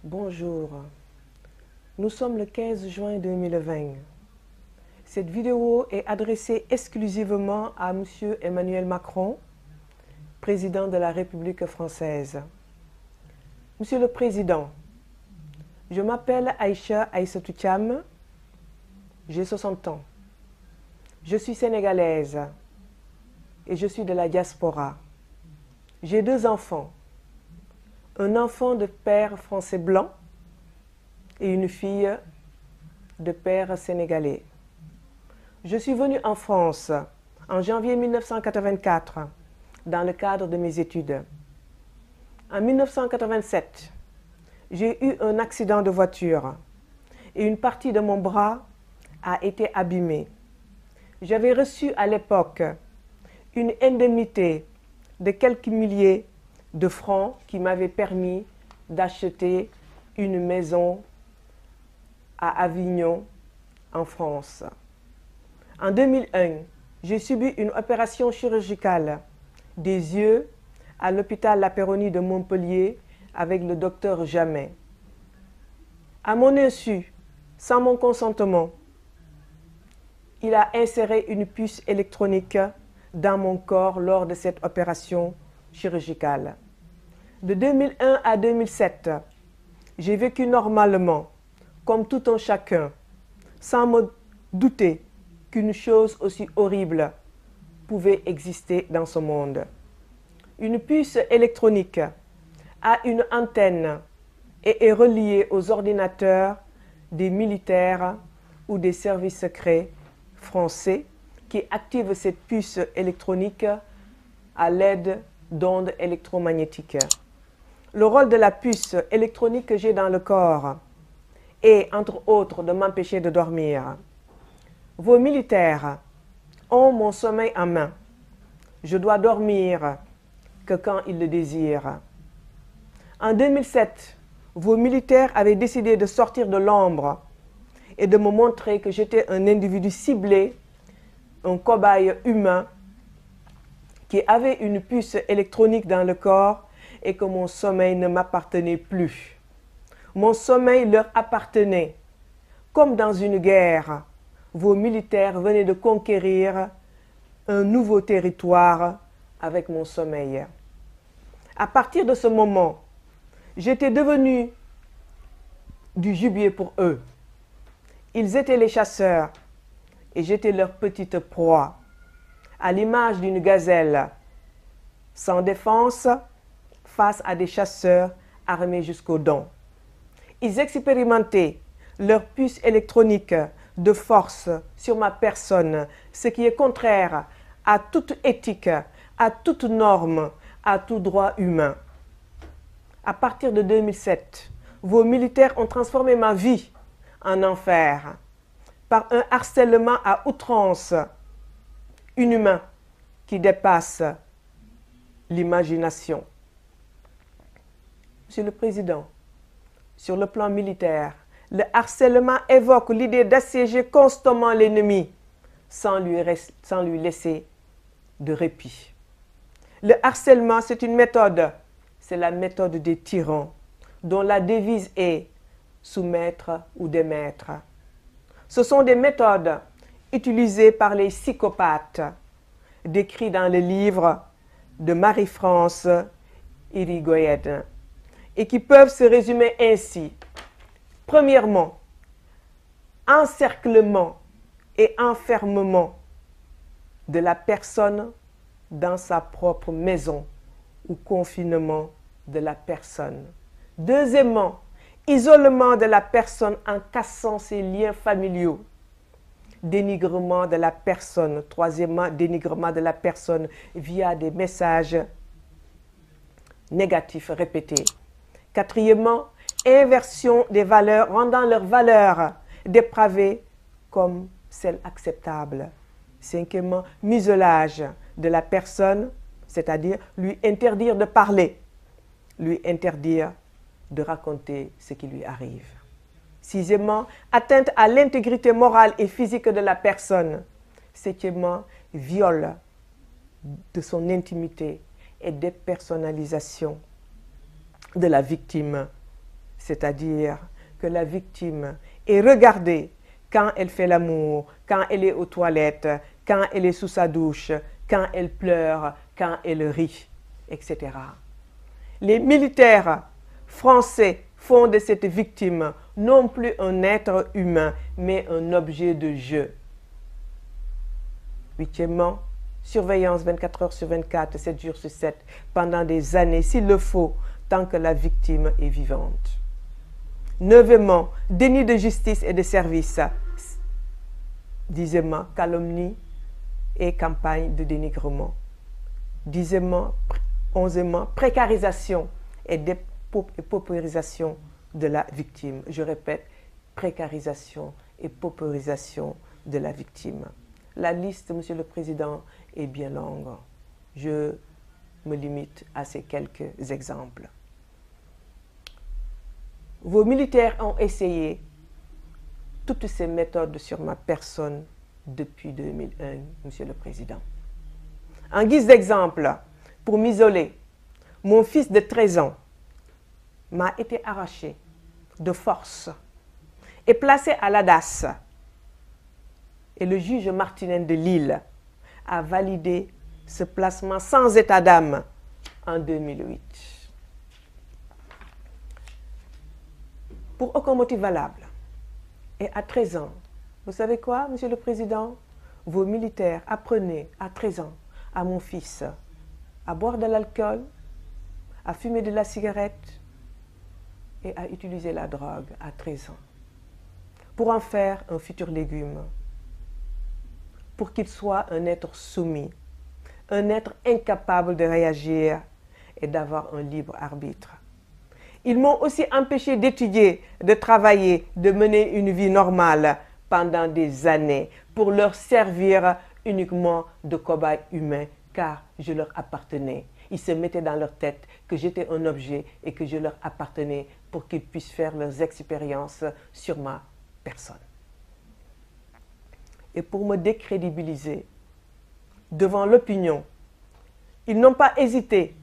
Bonjour, nous sommes le 15 juin 2020. Cette vidéo est adressée exclusivement à M. Emmanuel Macron, président de la République française. Monsieur le Président, je m'appelle Aïcha Aïssatou Thiam, j'ai 60 ans. Je suis sénégalaise et je suis de la diaspora. J'ai 2 enfants. Un enfant de père français blanc et une fille de père sénégalais. Je suis venue en France en janvier 1984 dans le cadre de mes études. En 1987, j'ai eu un accident de voiture et une partie de mon bras a été abîmée. J'avais reçu à l'époque une indemnité de quelques milliers de francs qui m'avait permis d'acheter une maison à Avignon, en France. En 2001, j'ai subi une opération chirurgicale des yeux à l'hôpital La Péronie de Montpellier avec le docteur Jamet. À mon insu, sans mon consentement, il a inséré une puce électronique dans mon corps lors de cette opération chirurgicale. De 2001 à 2007, j'ai vécu normalement, comme tout un chacun, sans me douter qu'une chose aussi horrible pouvait exister dans ce monde. Une puce électronique a une antenne et est reliée aux ordinateurs des militaires ou des services secrets français qui activent cette puce électronique à l'aide d'ondes électromagnétiques. Le rôle de la puce électronique que j'ai dans le corps est, entre autres, de m'empêcher de dormir. Vos militaires ont mon sommeil en main. Je dois dormir que quand ils le désirent. En 2007, vos militaires avaient décidé de sortir de l'ombre et de me montrer que j'étais un individu ciblé, un cobaye humain qui avait une puce électronique dans le corps et que mon sommeil ne m'appartenait plus. Mon sommeil leur appartenait. Comme dans une guerre, vos militaires venaient de conquérir un nouveau territoire avec mon sommeil. À partir de ce moment, j'étais devenu du gibier pour eux. Ils étaient les chasseurs et j'étais leur petite proie, à l'image d'une gazelle, sans défense, face à des chasseurs armés jusqu'aux dents. Ils expérimentaient leur puce électronique de force sur ma personne, ce qui est contraire à toute éthique, à toute norme, à tout droit humain. À partir de 2007, vos militaires ont transformé ma vie en enfer par un harcèlement à outrance inhumain qui dépasse l'imagination. Monsieur le Président, sur le plan militaire, le harcèlement évoque l'idée d'assiéger constamment l'ennemi sans lui laisser de répit. Le harcèlement, c'est une méthode, c'est la méthode des tyrans, dont la devise est soumettre ou démettre. Ce sont des méthodes utilisées par les psychopathes, décrits dans le livre de Marie-France Irigoyen, et qui peuvent se résumer ainsi. Premièrement, encerclement et enfermement de la personne dans sa propre maison ou confinement de la personne. Deuxièmement, isolement de la personne en cassant ses liens familiaux. Dénigrement de la personne. Troisièmement, dénigrement de la personne via des messages négatifs répétés. Quatrièmement, inversion des valeurs, rendant leurs valeurs dépravées comme celles acceptables. Cinquièmement, muselage de la personne, c'est-à-dire lui interdire de parler, lui interdire de raconter ce qui lui arrive. Sixièmement, atteinte à l'intégrité morale et physique de la personne. Septièmement, viol de son intimité et dépersonnalisation de la victime. c'est-à-dire que la victime est regardée quand elle fait l'amour, quand elle est aux toilettes, quand elle est sous sa douche, quand elle pleure, quand elle rit, etc. Les militaires français font de cette victime non plus un être humain, mais un objet de jeu. Huitièmement, surveillance 24 heures sur 24, 7 jours sur 7, pendant des années, s'il le faut, tant que la victime est vivante. Neuvièmement, déni de justice et de service. Dixièmement, calomnie et campagne de dénigrement. Onzièmement, précarisation et paupérisation de la victime. Je répète, précarisation et paupérisation de la victime. La liste, Monsieur le Président, est bien longue. Je me limite à ces quelques exemples. Vos militaires ont essayé toutes ces méthodes sur ma personne depuis 2001, Monsieur le Président. En guise d'exemple, pour m'isoler, mon fils de 13 ans m'a été arraché de force et placé à l'ADAS. Et le juge Martinez de Lille a validé ce placement sans état d'âme en 2008. Pour aucun motif valable. Et à 13 ans, vous savez quoi, Monsieur le Président? Vos militaires apprenaient à 13 ans à mon fils à boire de l'alcool, à fumer de la cigarette et à utiliser la drogue à 13 ans. Pour en faire un futur légume. Pour qu'il soit un être soumis, un être incapable de réagir et d'avoir un libre arbitre. Ils m'ont aussi empêché d'étudier, de travailler, de mener une vie normale pendant des années pour leur servir uniquement de cobaye humain car je leur appartenais. Ils se mettaient dans leur tête que j'étais un objet et que je leur appartenais pour qu'ils puissent faire leurs expériences sur ma personne. Et pour me décrédibiliser devant l'opinion, ils n'ont pas hésité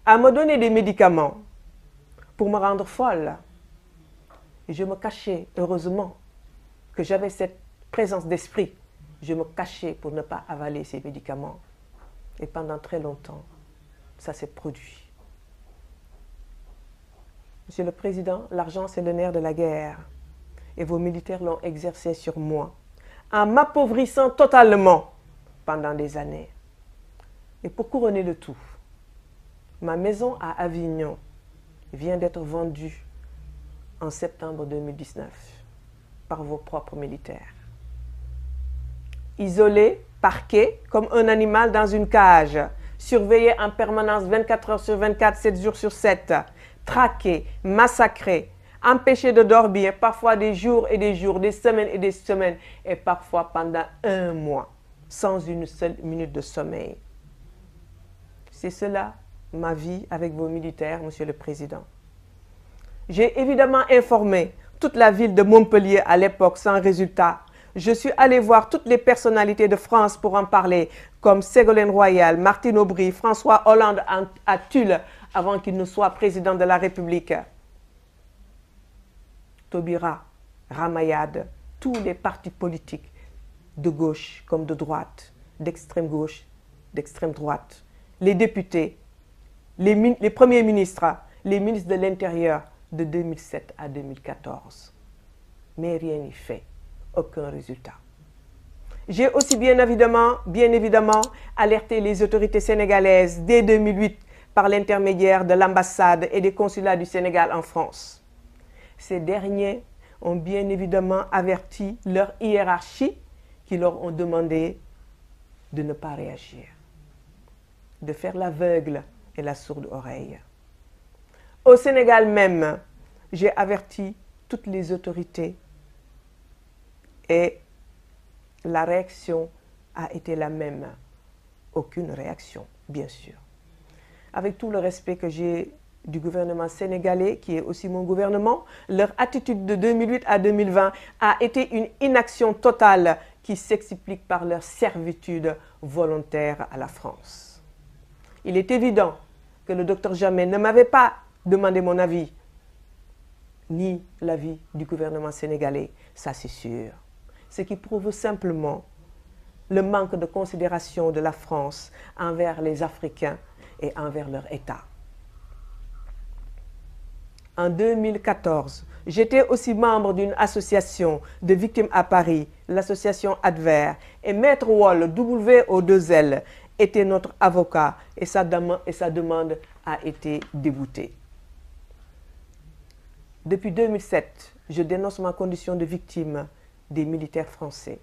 à me donner des médicaments pour me rendre folle. Et je me cachais, heureusement, que j'avais cette présence d'esprit. Je me cachais pour ne pas avaler ces médicaments. Et pendant très longtemps, ça s'est produit. Monsieur le Président, l'argent c'est le nerf de la guerre. Et vos militaires l'ont exercé sur moi, en m'appauvrissant totalement pendant des années. Et pour couronner le tout, ma maison à Avignon vient d'être vendue en septembre 2019 par vos propres militaires. Isolé, parqué, comme un animal dans une cage, surveillé en permanence 24 heures sur 24, 7 jours sur 7, traqué, massacré, empêché de dormir, parfois des jours et des jours, des semaines et des semaines, et parfois pendant un mois, sans une seule minute de sommeil. C'est cela, ma vie avec vos militaires, Monsieur le Président. J'ai évidemment informé toute la ville de Montpellier à l'époque sans résultat. Je suis allé voir toutes les personnalités de France pour en parler, comme Ségolène Royal, Martine Aubry, François Hollande à Tulle, avant qu'il ne soit président de la République. Taubira, Ramayad, tous les partis politiques, de gauche comme de droite, d'extrême gauche, d'extrême droite, les députés, les premiers ministres, les ministres de l'Intérieur de 2007 à 2014. Mais rien n'y fait, aucun résultat. J'ai aussi bien évidemment alerté les autorités sénégalaises dès 2008 par l'intermédiaire de l'ambassade et des consulats du Sénégal en France. Ces derniers ont bien évidemment averti leur hiérarchie qui leur ont demandé de ne pas réagir, de faire l'aveugle et la sourde oreille. Au Sénégal même, j'ai averti toutes les autorités et la réaction a été la même. Aucune réaction, bien sûr. Avec tout le respect que j'ai du gouvernement sénégalais, qui est aussi mon gouvernement, leur attitude de 2008 à 2020 a été une inaction totale qui s'explique par leur servitude volontaire à la France. Il est évident que le docteur Jammeh ne m'avait pas demandé mon avis ni l'avis du gouvernement sénégalais, ça c'est sûr. Ce qui prouve simplement le manque de considération de la France envers les Africains et envers leur État. En 2014, j'étais aussi membre d'une association de victimes à Paris, l'association Adver, et Maître Wall, WO2L, était notre avocat et sa demande a été déboutée. Depuis 2007, je dénonce ma condition de victime des militaires français.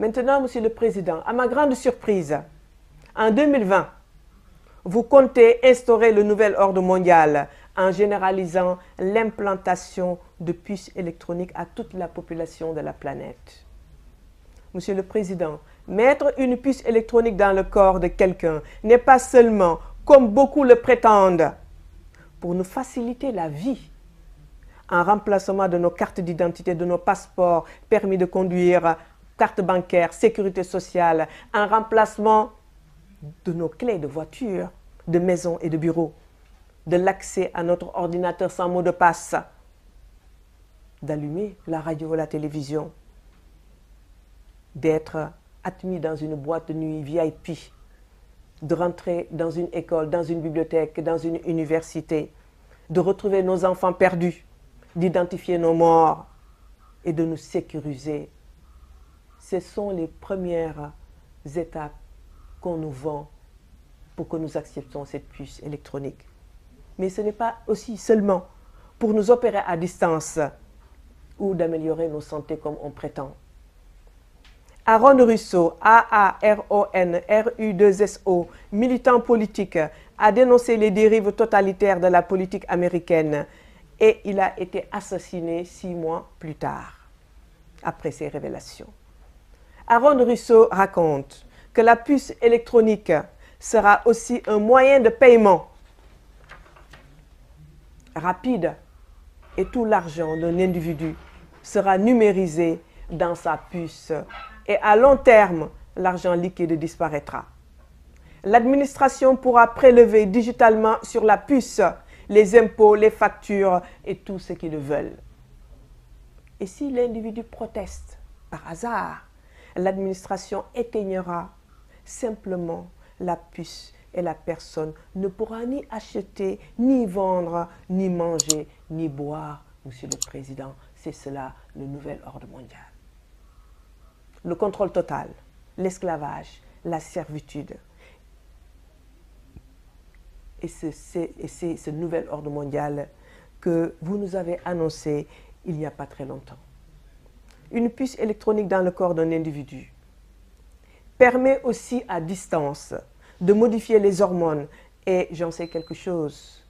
Maintenant, Monsieur le Président, à ma grande surprise, en 2020, vous comptez instaurer le nouvel ordre mondial en généralisant l'implantation de puces électroniques à toute la population de la planète. Monsieur le Président, mettre une puce électronique dans le corps de quelqu'un n'est pas seulement, comme beaucoup le prétendent, pour nous faciliter la vie, en remplacement de nos cartes d'identité, de nos passeports, permis de conduire, carte bancaire, sécurité sociale, en remplacement de nos clés de voiture, de maison et de bureau, de l'accès à notre ordinateur sans mot de passe, d'allumer la radio ou la télévision, d'être admis dans une boîte de nuit VIP, de rentrer dans une école, dans une bibliothèque, dans une université, de retrouver nos enfants perdus, d'identifier nos morts et de nous sécuriser. Ce sont les premières étapes qu'on nous vend pour que nous acceptions cette puce électronique. Mais ce n'est pas aussi seulement pour nous opérer à distance ou d'améliorer nos santé comme on prétend. Aaron Russo, A-A-R-O-N-R-U-2-S-O, militant politique, a dénoncé les dérives totalitaires de la politique américaine et il a été assassiné 6 mois plus tard, après ces révélations. Aaron Russo raconte que la puce électronique sera aussi un moyen de paiement rapide et tout l'argent d'un individu sera numérisé dans sa puce et à long terme, l'argent liquide disparaîtra. L'administration pourra prélever digitalement sur la puce les impôts, les factures et tout ce qu'ils veulent. Et si l'individu proteste par hasard, l'administration éteignera simplement la puce et la personne ne pourra ni acheter, ni vendre, ni manger, ni boire. Monsieur le Président, c'est cela le nouvel ordre mondial. Le contrôle total, l'esclavage, la servitude. Et c'est ce nouvel ordre mondial que vous nous avez annoncé il n'y a pas très longtemps. Une puce électronique dans le corps d'un individu permet aussi à distance de modifier les hormones et j'en sais quelque chose,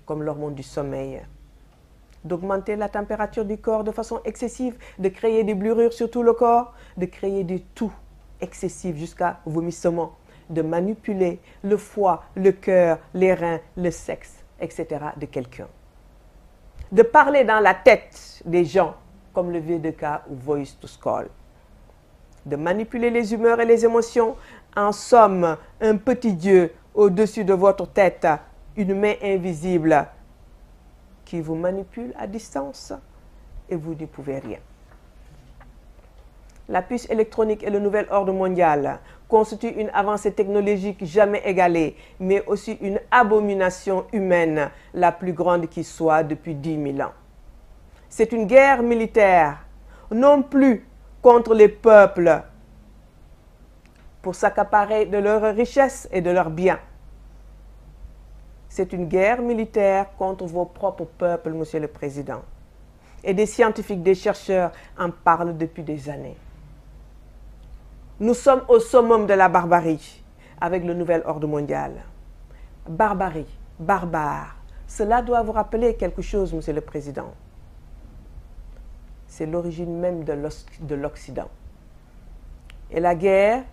comme l'hormone du sommeil, d'augmenter la température du corps de façon excessive, de créer des brûlures sur tout le corps, de créer des toux excessifs jusqu'à vomissement, de manipuler le foie, le cœur, les reins, le sexe, etc. de quelqu'un. De parler dans la tête des gens, comme le V2K ou Voice to Call. De manipuler les humeurs et les émotions, en somme, un petit Dieu au-dessus de votre tête, une main invisible qui vous manipule à distance et vous n'y pouvez rien. La puce électronique et le nouvel ordre mondial constituent une avancée technologique jamais égalée, mais aussi une abomination humaine, la plus grande qui soit depuis 10 000 ans. C'est une guerre militaire, non plus contre les peuples, pour s'accaparer de leurs richesses et de leurs biens. C'est une guerre militaire contre vos propres peuples, Monsieur le Président. Et des scientifiques, des chercheurs en parlent depuis des années. Nous sommes au summum de la barbarie avec le nouvel ordre mondial. Barbarie, barbare, cela doit vous rappeler quelque chose, Monsieur le Président. C'est l'origine même de l'Occident. Et la guerre,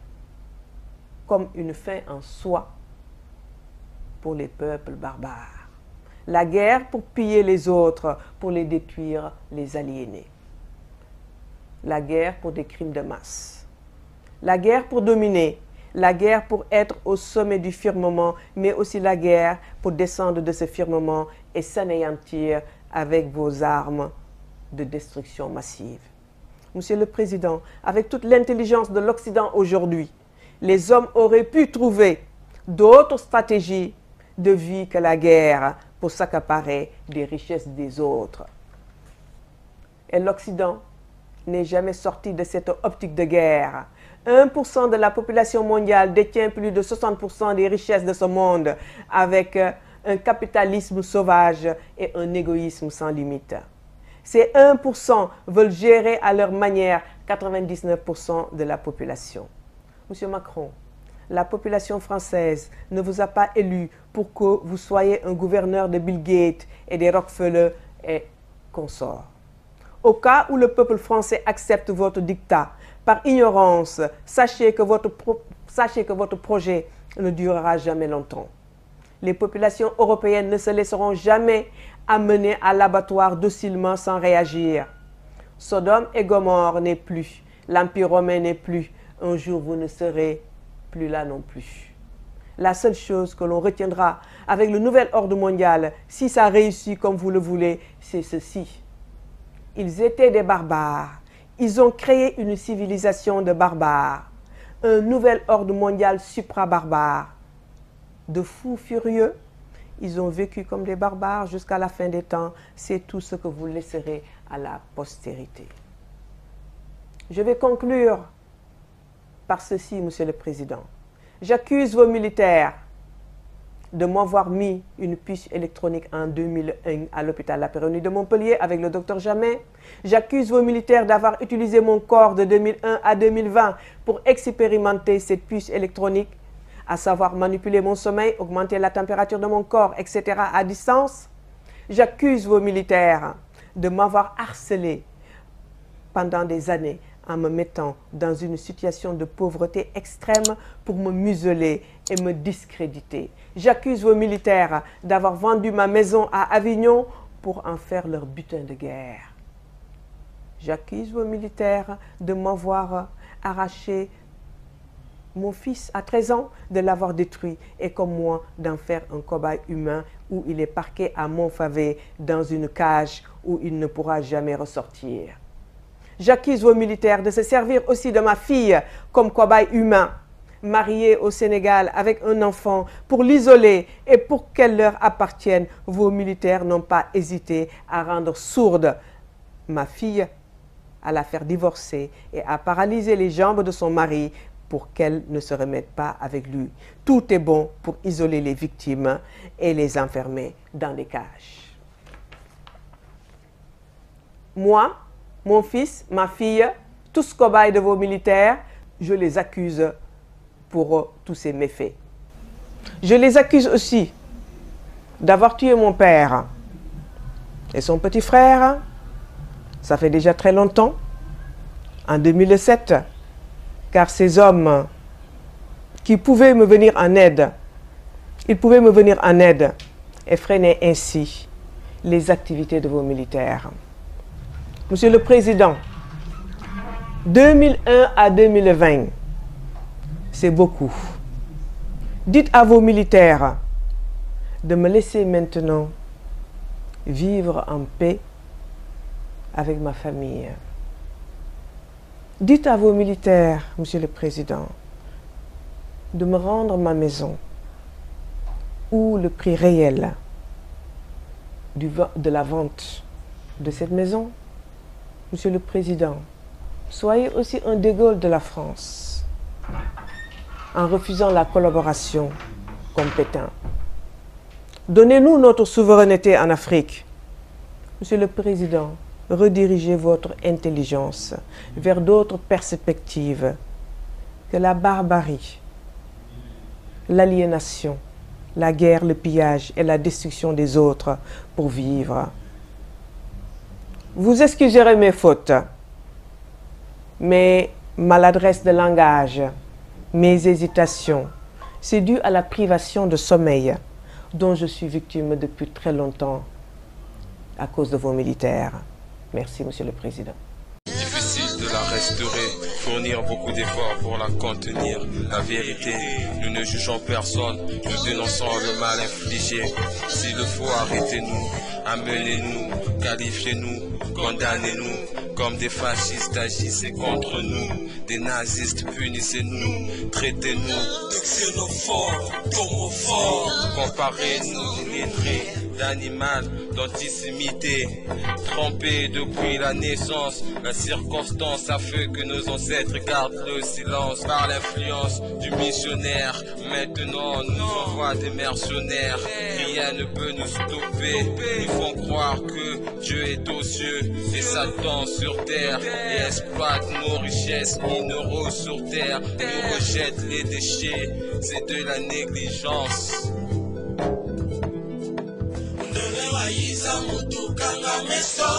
comme une fin en soi, pour les peuples barbares. La guerre pour piller les autres, pour les détruire, les aliéner. La guerre pour des crimes de masse. La guerre pour dominer. La guerre pour être au sommet du firmament, mais aussi la guerre pour descendre de ce firmament et s'anéantir avec vos armes de destruction massive. Monsieur le Président, avec toute l'intelligence de l'Occident aujourd'hui, les hommes auraient pu trouver d'autres stratégies de vie que la guerre pour s'accaparer des richesses des autres. Et l'Occident n'est jamais sorti de cette optique de guerre. 1% de la population mondiale détient plus de 60% des richesses de ce monde avec un capitalisme sauvage et un égoïsme sans limite. Ces 1% veulent gérer à leur manière 99% de la population. Monsieur Macron, la population française ne vous a pas élu pour que vous soyez un gouverneur de Bill Gates et des Rockefeller et consorts. Au cas où le peuple français accepte votre dictat par ignorance, sachez que votre projet ne durera jamais longtemps. Les populations européennes ne se laisseront jamais amener à l'abattoir docilement sans réagir. Sodome et Gomorrhe n'est plus, l'Empire romain n'est plus. Un jour, vous ne serez plus là non plus. La seule chose que l'on retiendra avec le nouvel ordre mondial, si ça réussit comme vous le voulez, c'est ceci. Ils étaient des barbares. Ils ont créé une civilisation de barbares. Un nouvel ordre mondial supra-barbare. De fous furieux, ils ont vécu comme des barbares jusqu'à la fin des temps. C'est tout ce que vous laisserez à la postérité. Je vais conclure par ceci, Monsieur le Président. J'accuse vos militaires de m'avoir mis une puce électronique en 2001 à l'hôpital La Péronie de Montpellier avec le docteur Jamet. J'accuse vos militaires d'avoir utilisé mon corps de 2001 à 2020 pour expérimenter cette puce électronique, à savoir manipuler mon sommeil, augmenter la température de mon corps, etc. à distance. J'accuse vos militaires de m'avoir harcelé pendant des années en me mettant dans une situation de pauvreté extrême pour me museler et me discréditer. J'accuse vos militaires d'avoir vendu ma maison à Avignon pour en faire leur butin de guerre. J'accuse vos militaires de m'avoir arraché mon fils à 13 ans, de l'avoir détruit et comme moi d'en faire un cobaye humain où il est parqué à Montfavet dans une cage où il ne pourra jamais ressortir. J'accuse vos militaires de se servir aussi de ma fille comme cobaye humain, mariée au Sénégal avec un enfant, pour l'isoler et pour qu'elle leur appartienne. Vos militaires n'ont pas hésité à rendre sourde ma fille, à la faire divorcer et à paralyser les jambes de son mari pour qu'elle ne se remette pas avec lui. Tout est bon pour isoler les victimes et les enfermer dans des cages. Moi, mon fils, ma fille, tous cobayes de vos militaires, je les accuse pour tous ces méfaits. Je les accuse aussi d'avoir tué mon père et son petit frère. Ça fait déjà très longtemps, en 2007, car ces hommes qui pouvaient me venir en aide, ils pouvaient me venir en aide et freiner ainsi les activités de vos militaires. Monsieur le Président, 2001 à 2020, c'est beaucoup. Dites à vos militaires de me laisser maintenant vivre en paix avec ma famille. Dites à vos militaires, Monsieur le Président, de me rendre ma maison ou le prix réel de la vente de cette maison. Monsieur le Président, soyez aussi un De Gaulle de la France en refusant la collaboration compétente. Donnez-nous notre souveraineté en Afrique. Monsieur le Président, redirigez votre intelligence vers d'autres perspectives que la barbarie, l'aliénation, la guerre, le pillage et la destruction des autres pour vivre. Vous excuserez mes fautes, mes maladresses de langage, mes hésitations. C'est dû à la privation de sommeil dont je suis victime depuis très longtemps à cause de vos militaires. Merci, Monsieur le Président. Difficile de la restaurer. fournir beaucoup d'efforts pour la contenir. La vérité, nous ne jugeons personne, nous dénonçons le mal infligé. S'il le faut, arrêtez-nous, amenez-nous, qualifiez-nous, condamnez-nous. Comme des fascistes agissez contre nous, des nazistes punissez-nous, traitez-nous de xénophobes, d'homophobes. Comparez-nous d'illettrés, d'animal, d'antisémité. Trompés depuis la naissance, la circonstance a fait que nos ancêtres gardent le silence. Par l'influence du missionnaire, maintenant nous envoient des mercenaires. Rien ne peut nous stopper, ils font croire que Dieu est aux cieux et Satan sur terre et exploite nos richesses minéraux sur terre. Nous rejette les déchets, c'est de la négligence. Mutukanga meso